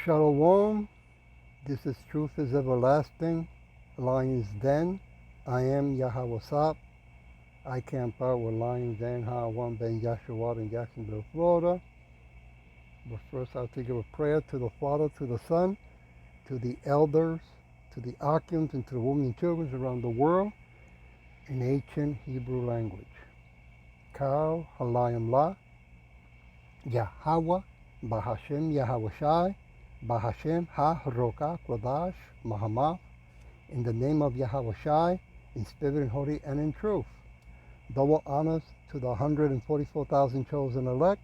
Shalom, this is Truth is Everlasting, Lions Den. I am Yahweh Sap. I camp out with Lions Den, Hawan Ben Yashua in Jacksonville, Florida. But first I'll take a prayer to the Father, to the Son, to the elders, to the Akim, and to the women and children around the world in ancient Hebrew language. Kal Halayim La, Yahweh, Bahashem Yahweh Shai, Bahashem Ha-Roka Kodash Mahamath, in the name of Yahweh Shai, in spirit and holy and in truth. Double honors to the 144,000 chosen elect,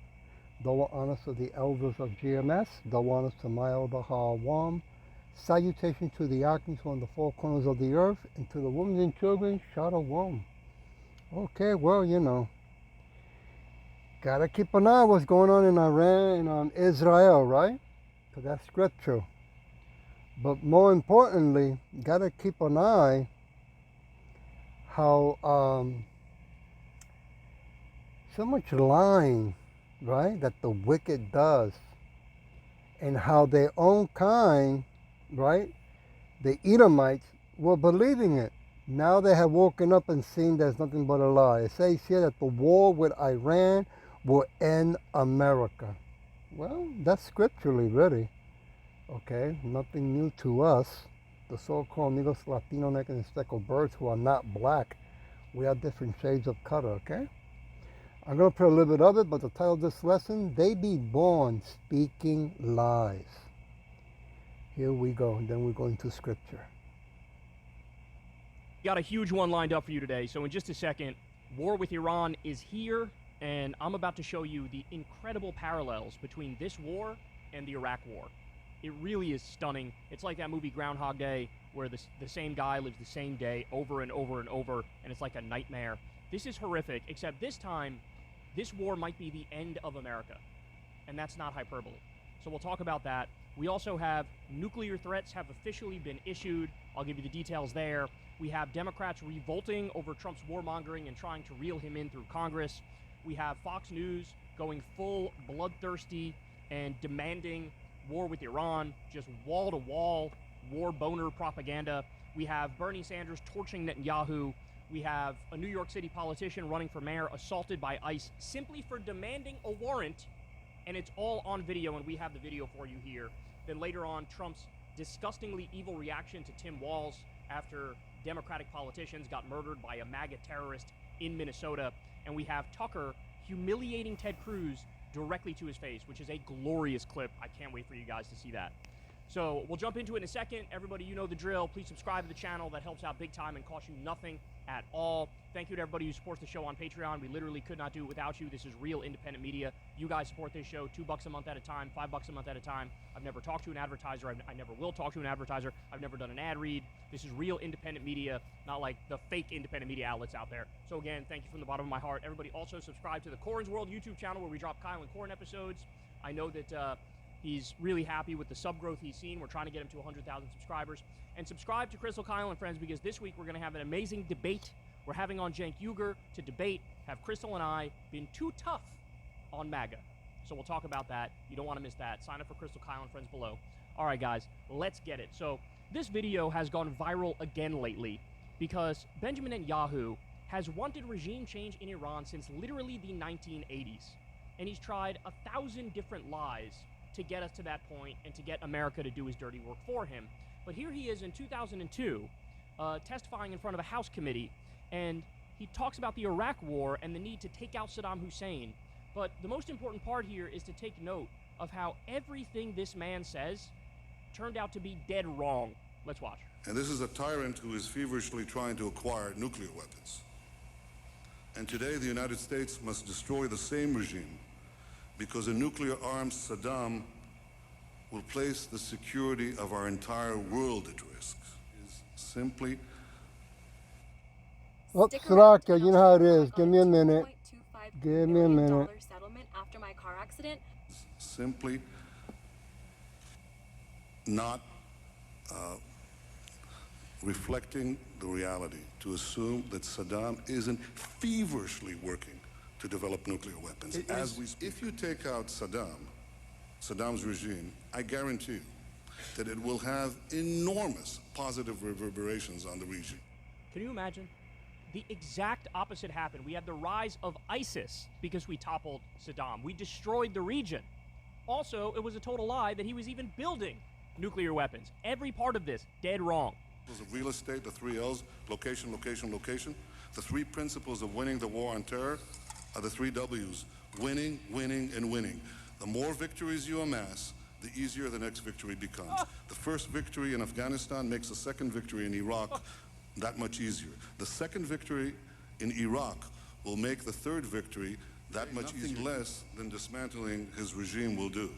double honors to the elders of GMS, double honors to my elder Hawam, salutation to the Akins on the four corners of the earth, and to the women and children, Shalom. Okay, well, you know, gotta keep an eye on what's going on in Iran and on Israel, right? Because that's scripture. But more importantly, gotta keep an eye how so much lying, right, that the wicked does, and how their own kind, right, the Edomites, were believing it. Now they have woken up and seen there's nothing but a lie. It says here that the war with Iran will end America. Well, that's scripturally, really. Okay, nothing new to us, the so-called Negros, Latino, Neck, and speckled birds who are not black. We are different shades of color, okay? I'm going to put a little bit of it, but the title of this lesson, They Be Born Speaking Lies. Here we go, and then we go into scripture. Got a huge one lined up for you today, so in just a second, war with Iran is here, and I'm about to show you the incredible parallels between this war and the Iraq War. It really is stunning. It's like that movie Groundhog Day, where the same guy lives the same day over and over and over, and it's like a nightmare. This is horrific, except this time, this war might be the end of America, and that's not hyperbole. So we'll talk about that. We also have nuclear threats have officially been issued. I'll give you the details there. We have Democrats revolting over Trump's warmongering and trying to reel him in through Congress. We have Fox News going full bloodthirsty and demanding war with Iran, just wall-to-wall war boner propaganda. We have Bernie Sanders torching Netanyahu. We have a New York City politician running for mayor assaulted by ICE simply for demanding a warrant, and it's all on video, and we have the video for you here. Then later on, Trump's disgustingly evil reaction to Tim Walz after Democratic politicians got murdered by a MAGA terrorist in Minnesota. And we have Tucker humiliating Ted Cruz directly to his face, which is a glorious clip. I can't wait for you guys to see that. So we'll jump into it in a second. Everybody, you know the drill. Please subscribe to the channel. That helps out big time and costs you nothing at all. Thank you to everybody who supports the show on Patreon. We literally could not do it without you. This is real independent media. You guys support this show $2 a month at a time, $5 a month at a time. I've never talked to an advertiser. I never will talk to an advertiser. I've never done an ad read. This is real independent media, not like the fake independent media outlets out there. So again, thank you from the bottom of my heart. Everybody also subscribe to the Corrin's World YouTube channel where we drop Kyle and Corrin episodes. I know that he's really happy with the sub growth he's seen. We're trying to get him to 100,000 subscribers. And subscribe to Crystal, Kyle, and Friends, because this week we're going to have an amazing debate. We're having on Cenk Uygur to debate, have Crystal and I been too tough on MAGA? So we'll talk about that. You don't want to miss that. Sign up for Crystal, Kyle, and Friends below. All right, guys, let's get it. So this video has gone viral again lately because Benjamin Netanyahu has wanted regime change in Iran since literally the 1980s. And he's tried 1,000 different lies to get us to that point and to get America to do his dirty work for him. But here he is in 2002, testifying in front of a House committee, and he talks about the Iraq War and the need to take out Saddam Hussein. But the most important part here is to take note of how everything this man says turned out to be dead wrong. Let's watch. And this is a tyrant who is feverishly trying to acquire nuclear weapons. And today the United States must destroy the same regime, because a nuclear-armed Saddam will place the security of our entire world at risk. Is simply... Oh, Soraka, you know how it is. Give me a minute. Give me a minute. Settlement after my car accident. Simply not reflecting the reality to assume that Saddam isn't feverishly working to develop nuclear weapons. If you take out Saddam, Saddam's regime, I guarantee you that it will have enormous positive reverberations on the region. Can you imagine? The exact opposite happened. We had the rise of ISIS because we toppled Saddam. We destroyed the region. Also, it was a total lie that he was even building nuclear weapons. Every part of this, dead wrong. Of real estate, the three L's, location, location, location. The three principles of winning the war on terror are the three W's, winning, winning, and winning. The more victories you amass, the easier the next victory becomes. The first victory in Afghanistan makes the second victory in Iraq that much easier. The second victory in Iraq will make the third victory that much easier. Nothing less than dismantling his regime will do.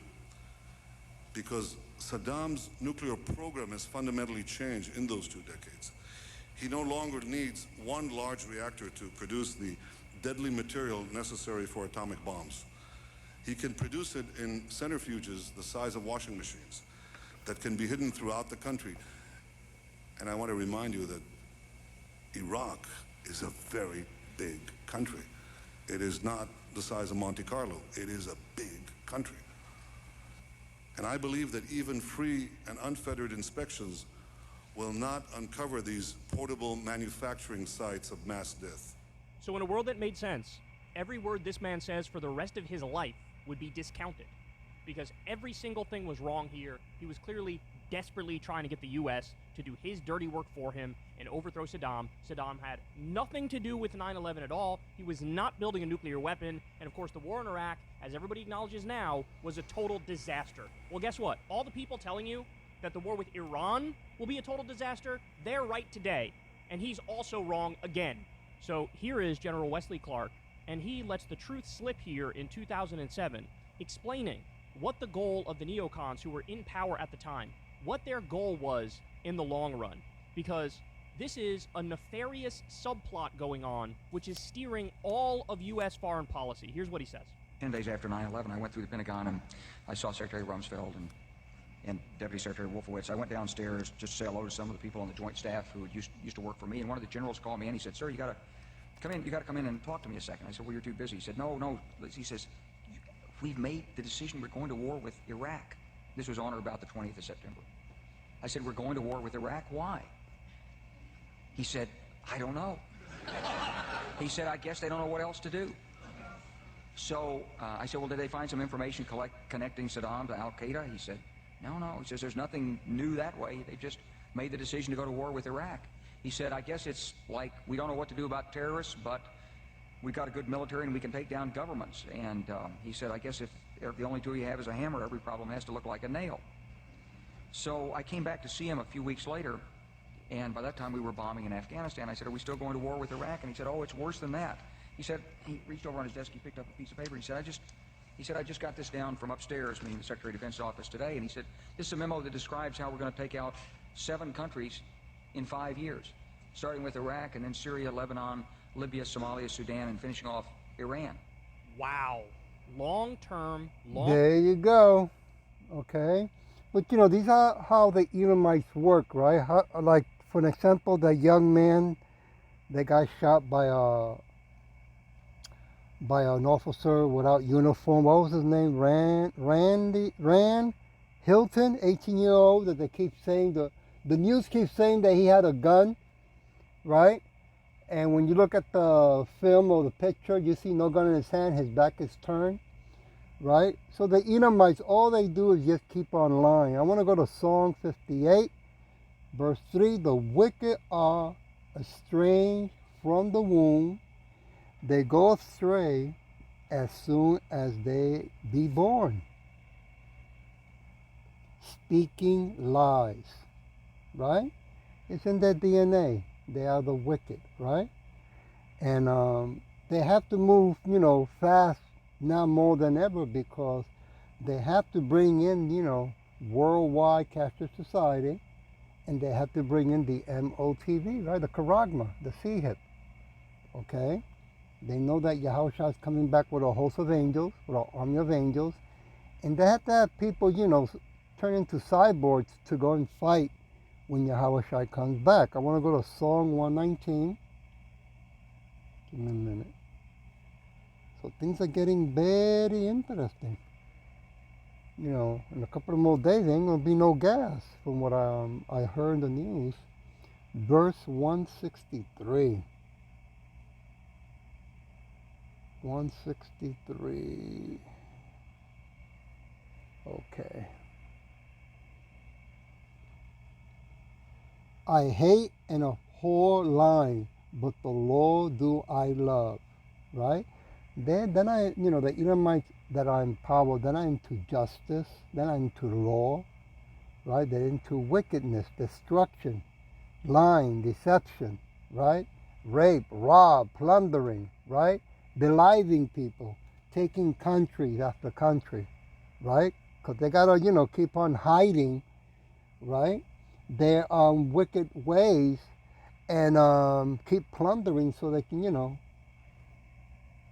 Because Saddam's nuclear program has fundamentally changed in those 2 decades. He no longer needs one large reactor to produce the deadly material necessary for atomic bombs. He can produce it in centrifuges the size of washing machines that can be hidden throughout the country. And I want to remind you that Iraq is a very big country. It is not the size of Monte Carlo. It is a big country. And I believe that even free and unfettered inspections will not uncover these portable manufacturing sites of mass death. So in a world that made sense, every word this man says for the rest of his life would be discounted. Because every single thing was wrong here. He was clearly desperately trying to get the U.S. to do his dirty work for him and overthrow Saddam. Saddam had nothing to do with 9/11 at all. He was not building a nuclear weapon. And of course, the war in Iraq, as everybody acknowledges now, was a total disaster. Well, guess what? All the people telling you that the war with Iran will be a total disaster, they're right today. And he's also wrong again. So here is General Wesley Clark, and he lets the truth slip here in 2007, explaining what the goal of the neocons who were in power at the time, what their goal was in the long run. Because this is a nefarious subplot going on, which is steering all of U.S. foreign policy. Here's what he says. 10 days after 9/11, I went through the Pentagon and I saw Secretary Rumsfeld and Deputy Secretary Wolfowitz. I went downstairs just to say hello to some of the people on the Joint Staff who used to work for me, and one of the generals called me and he said, "Sir, you got to come in and talk to me a second." I said, "Well, you're too busy." He said, No. He says, "We've made the decision. We're going to war with Iraq." This was on or about the 20th of September. I said, "We're going to war with Iraq. Why?" He said, "I don't know." He said, "I guess they don't know what else to do." So I said, "Well, did they find some information connecting Saddam to Al-Qaeda?" He said, No. He says, "There's nothing new that way. They just made the decision to go to war with Iraq." He said, "I guess it's like we don't know what to do about terrorists, but we've got a good military and we can take down governments." And he said, "I guess if the only tool you have is a hammer, every problem has to look like a nail." So I came back to see him a few weeks later, and by that time we were bombing in Afghanistan. I said, "Are we still going to war with Iraq?" And he said, "Oh, it's worse than that." He said, he reached over on his desk, he picked up a piece of paper, he said, I just got this down from upstairs, meaning the Secretary of Defense office today, and he said, "This is a memo that describes how we're going to take out 7 countries in 5 years, starting with Iraq and then Syria, Lebanon, Libya, Somalia, Sudan, and finishing off Iran." Wow. Long-term, There you go. Okay. But you know, these are how the Edomites work, right? How, like, for an example, that young man that got shot by an officer without uniform. What was his name? Rand Hilton, 18-year-old, that they keep saying, the news keeps saying that he had a gun, right? And when you look at the film or the picture, you see no gun in his hand, his back is turned, right? So the Edomites, all they do is just keep on lying. I want to go to Psalm 58, verse 3. "The wicked are estranged from the womb. They go astray as soon as they be born, speaking lies," right? It's in their DNA. They are the wicked, right? And they have to move, fast now more than ever, because they have to bring in, worldwide cashless society, and they have to bring in the MOTV, right? The charagma, the C-hip, okay? They know that Yahushua is coming back with a host of angels, with an army of angels, and they have to have people, turn into cyborgs to go and fight when Yahushua comes back. I want to go to Psalm 119. Give me a minute. So things are getting very interesting. you know, in a couple of more days, there ain't gonna be no gas, from what I heard in the news. Verse 163. 163. Okay. I hate and abhor lying, but the law do I love. Right? Then I, you know, the Edomites that are in power, they're not into justice, they're not into law, right? They're into wickedness, destruction, lying, deception, right? Rape, rob, plundering, right? Beliving people, taking countries after country, right? Because they gotta, you know, keep on hiding, right? Their wicked ways and keep plundering so they can, you know,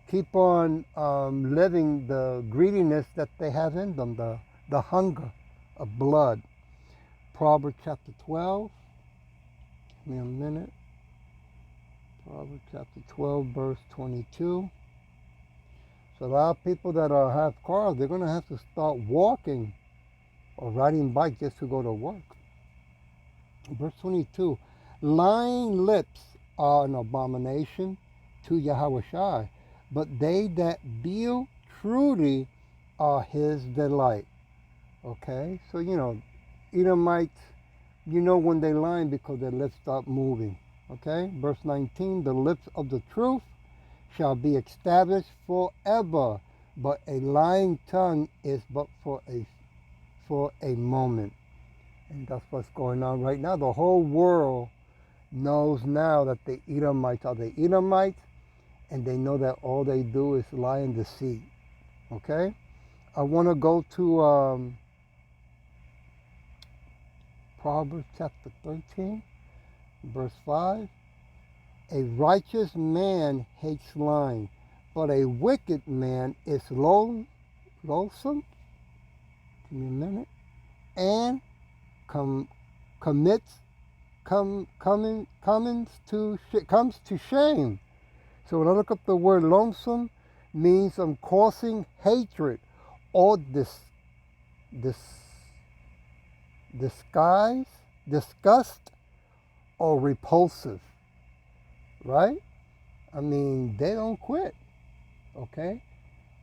keep on living the greediness that they have in them, the hunger of blood. Proverbs chapter 12. Give me a minute. Proverbs chapter 12, verse 22. So a lot of people that have cars, they're going to have to start walking or riding bikes just to go to work. Verse 22. Lying lips are an abomination to Yahweh Shai, but they that deal truly are his delight. Okay? So, you know, Edomites, you know when they lying because their lips stop moving. Okay? Verse 19, the lips of the truth shall be established forever, but a lying tongue is but for a moment. And that's what's going on right now. The whole world knows now that the Edomites are the Edomites, and they know that all they do is lie and deceit. Okay? I want to go to Proverbs chapter 13, verse 5. A righteous man hates lying, but a wicked man is loathsome. Give me a minute. And comes to shame. So when I look up the word lonesome, means causing hatred or disgust or repulsive. Right? I mean, they don't quit. Okay?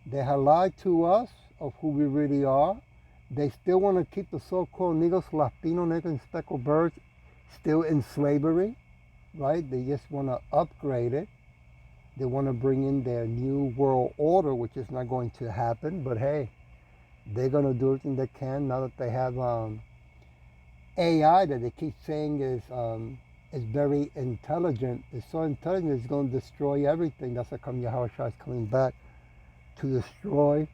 They have lied to us of who we really are. They still want to keep the so-called Negros, Latino, Negro, and speckled birds still in slavery. Right? They just want to upgrade it. They want to bring in their new world order, which is not going to happen. But hey, they're going to do everything they can now that they have AI that they keep saying is very intelligent. It's so intelligent it's going to destroy everything. That's how come Yahweh Shai is coming back to destroy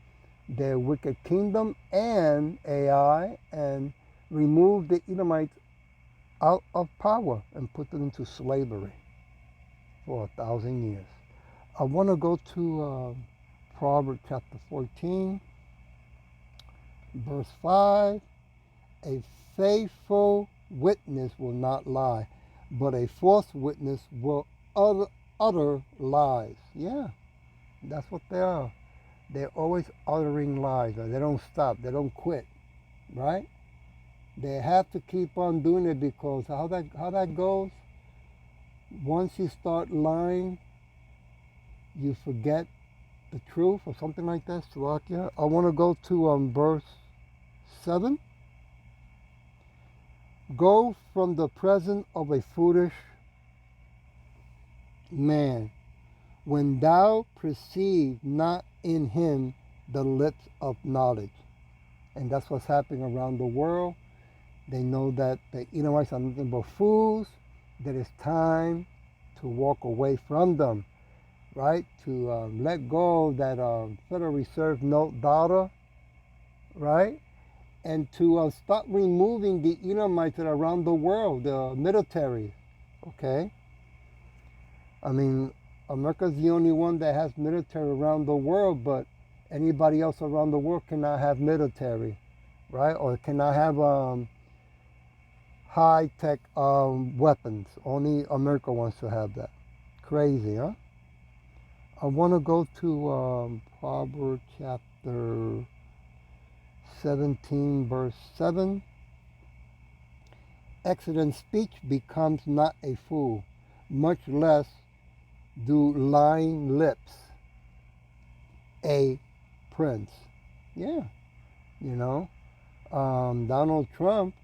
their wicked kingdom and AI and remove the Edomites out of power and put them into slavery for 1,000 years. I want to go to Proverbs chapter 14, verse 5. A faithful witness will not lie, but a false witness will utter lies. Yeah, that's what they are. They're always uttering lies. They don't stop. They don't quit, right? They have to keep on doing it because how that goes, once you start lying, you forget the truth or something like that. Slovakia. I want to go to verse 7. Go from the presence of a foolish man, when thou perceive not in him the lips of knowledge. And that's what's happening around the world. They know that the Edomites are nothing but fools, that it's time to walk away from them, right? To let go of that Federal Reserve note dollar, right? And to start removing the Edomites that are around the world, the military, okay? I mean, America's the only one that has military around the world, but anybody else around the world cannot have military, right? Or cannot have high-tech weapons. Only America wants to have that. Crazy, huh? I want to go to Proverbs chapter 17 verse 7. Excellent speech becomes not a fool, much less do lying lips a prince. Yeah, you know, Donald Trump.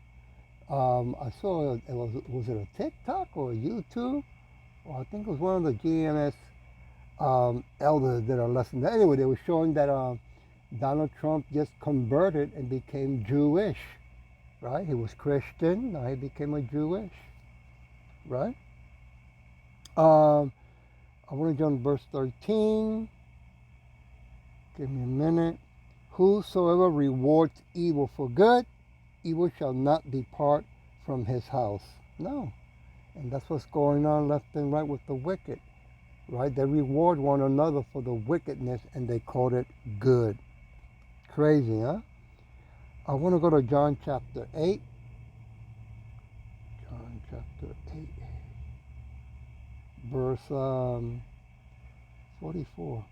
I saw was it a TikTok or a YouTube? Well, I think it was one of the GMS elders did a lesson. Anyway, they were showing that Donald Trump just converted and became Jewish, right? He was Christian, now he became a Jewish, right? I want to jump to verse 13. Give me a minute. Whosoever rewards evil for good, evil shall not depart from his house. No. And that's what's going on left and right with the wicked, right? They reward one another for the wickedness and they call it good. Crazy, huh? I want to go to John chapter 8. John chapter 8, verse 44.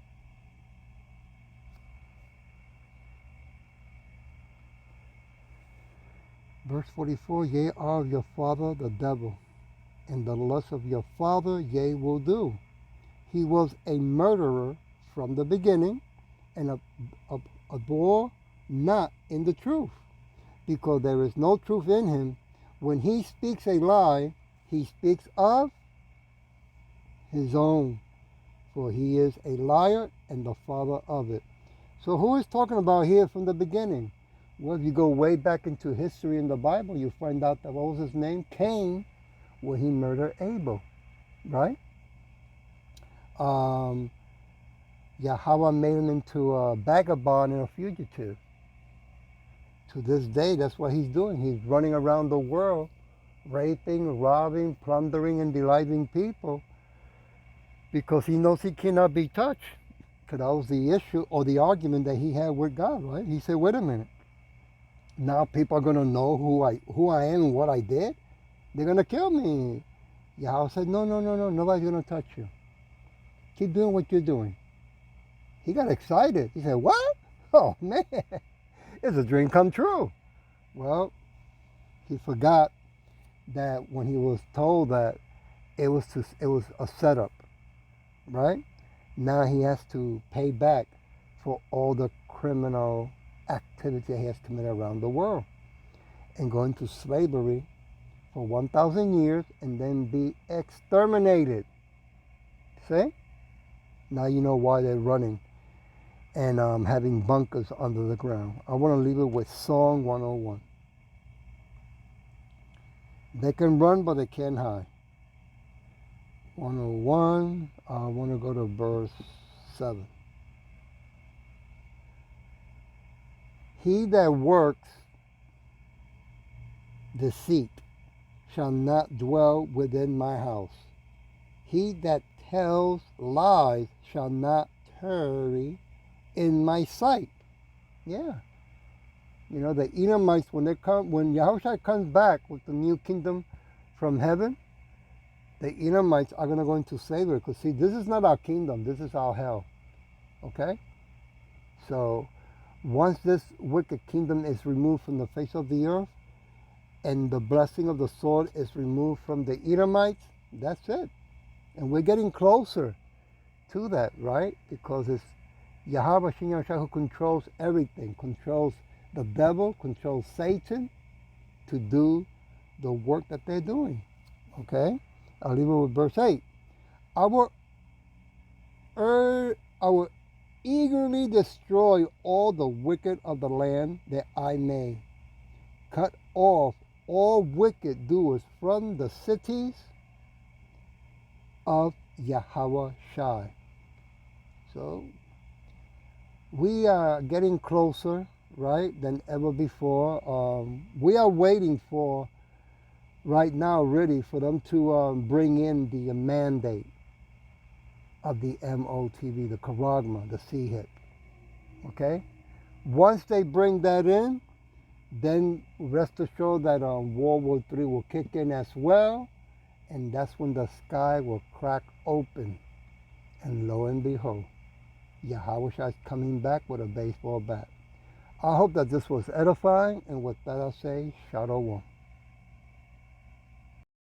Verse 44, ye are of your father the devil, and the lust of your father ye will do. He was a murderer from the beginning, and abhor not in the truth, because there is no truth in him. When he speaks a lie, he speaks of his own, for he is a liar and the father of it. So who is talking about here from the beginning? Well, if you go way back into history in the Bible, you find out that, what was his name? Cain, where he murdered Abel, right? Yahweh made him into a vagabond and a fugitive. To this day, that's what he's doing. He's running around the world, raping, robbing, plundering, and delighting people because he knows he cannot be touched. Because that was the issue or the argument that he had with God, right? He said, wait a minute. Now people are going to know who I am and what I did. They're going to kill me. Yahweh said, no, nobody's going to touch you. Keep doing what you're doing. He got excited. He said, what? Oh, man, it's a dream come true. Well, he forgot that when he was told that it was a setup, right? Now he has to pay back for all the criminal activity he has committed around the world and go into slavery for 1,000 years and then be exterminated. See? Now you know why they're running and having bunkers under the ground. I want to leave it with Song 101. They can run, but they can't hide. 101, I want to go to verse 7. He that works deceit shall not dwell within my house. He that tells lies shall not tarry in my sight. Yeah. You know, the Edomites, when Yahushua comes back with the new kingdom from heaven, the Edomites are going to go into slavery. Because, see, this is not our kingdom. This is our hell. Okay? So, once this wicked kingdom is removed from the face of the earth, and the blessing of the sword is removed from the Edomites, that's it. And we're getting closer to that, right? Because it's Yahweh Shem Yahushua who controls everything, controls the devil, controls Satan to do the work that they're doing. Okay? I'll leave it with verse 8. I will eagerly destroy all the wicked of the land, that I may cut off all wicked doers from the cities of Yahweh Shai. So we are getting closer, right, than ever before. We are waiting for, right now, really, for them to bring in the mandate of the MOTV, the Charagma, the CHIP. Okay? Once they bring that in, then rest assured that World War III will kick in as well, and that's when the sky will crack open. And lo and behold, Yahweh is coming back with a baseball bat. I hope that this was edifying, and with that I say, Shalom.